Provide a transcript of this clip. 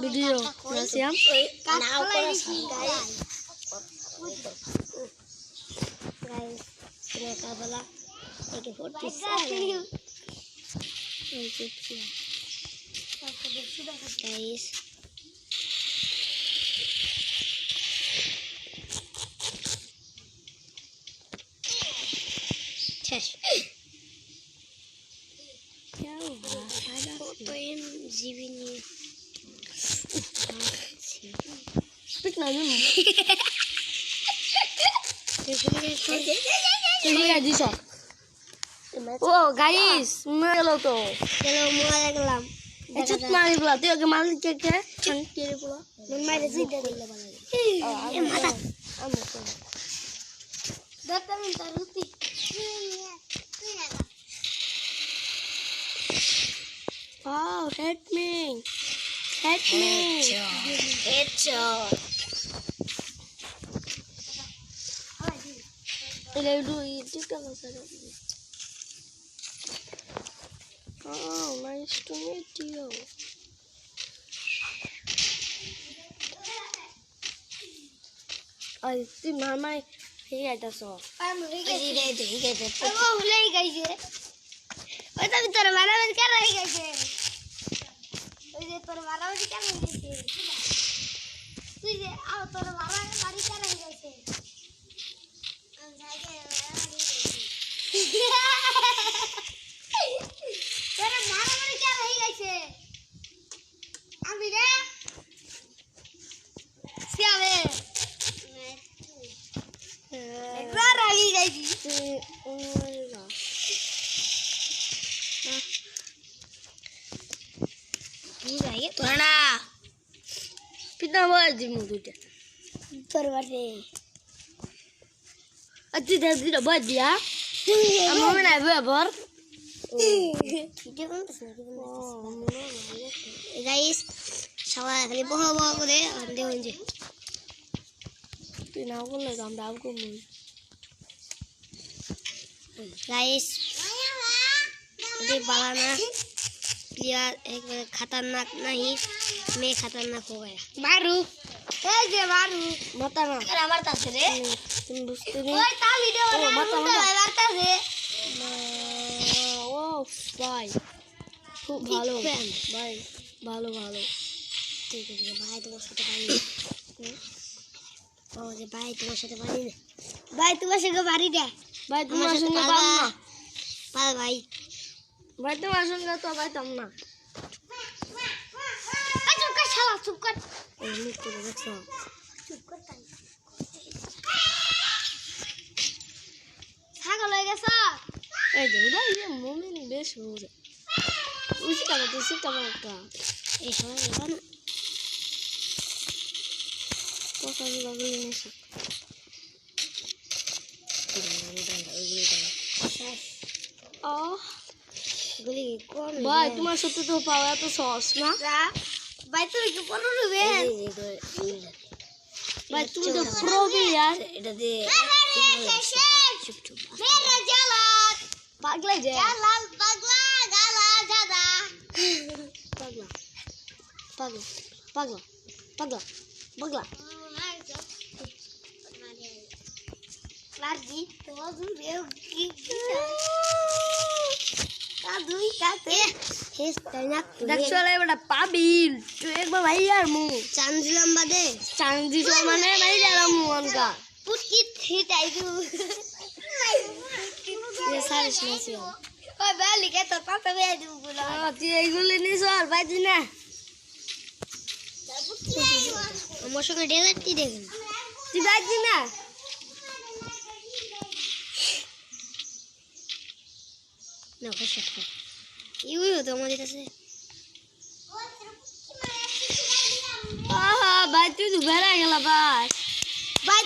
Video নাসিয়াম নাও করে guys রেখা বলা একে 47 এই দেখছি গাইস শেষ क्या हुआ तो इन जीवी नहीं कितना नहीं चलिए जी सर ओ गाइस मैं लो तो चलो मुआ लगलाम चुप मारी बोला तो के मार के छन के बोला मन मारे सीधे दिल वाला ए माता हम को दत्ता में तरुती wow hit me headshot ले दो ये टिका मसा oh nice to meet you ay ti mama he ada so हम ले गए वो ले गई है ओए तब तोर मारा में क्या रह गई है ओए तोर मारा में क्या रह गई है तू ये आओ तोर मारा में मारी क्या रह गई है हम जाके तोर मारा में क्या रह गई है अभी रे सियावे एक बार रही गई थी Mana? Kita buat di mulut dia. परवरे Ati dah tidak buat dia. Amo mana buat bor? Guys सवाल खाली बहुत बहुत करे अंधे होंगे Tu nak aku lagi ambil aku mu. Guys ये बालाना प्लेयर एक खतरनाक नहीं मैं खतरनाक हो गया मारू ए जे मारू Mata na. अगर मारता से रे Tuh busti ni. ओए ता वीडियो बना mata. मारता से Oh, bye. খুব ভালো ভাই ভালো ভালো ठीक है भाई तुम्हारे साथ पानी ओ जे भाई तुम्हारे साथ पानी भाई तुम्हारे साथ पानी दे ভাই তোমার সঙ্গে পাম না पाल भाई ভাই তোমার সঙ্গে তো পাইতাম না चुप कर शाला चुप कर এমনি করে দেখছো चुप कर ছাগল হয়ে গেছে এই যে ওটা ইয়ে মুমিন বেশ হয়ে উচিত আমার তো উচিত আমার একটা এই সময় এবার পছন্দ লাগলে নিয়েছি গুলি কোন ভাই তোমার সাথে তো পাওয়া এত সহজ না ভাই তুমি কি করো রে ভাই তুমি তো প্রো প্লেয়ার এটা দে চুপ চুপ মেরা জালাত পাগলা যে জালাল পাগলা গালা জাদা পাগলা পাগলা পাগলা পাগলা পাগলা Lagi, tuh dia gigi. Kadui kate. Hes banyak tuh. দেখছো এবারে পাবিল তুই একবার ভাই আর মু Candilam bade. চান্দি সমানে ভাই যালাম মু অনকা Putki thitai tu. ये सारे सुनासी Kau balik ke tempat tapi ada pula. তুই এইগুলো নিস আর বাইজি না আমার সঙ্গে ডেলারটি দেখেন তুই বাইজি না না কষ্ট ইউই তো আমাদের কাছে আহা ভাই তুই তো বেড়া গেলা ভাই ভাই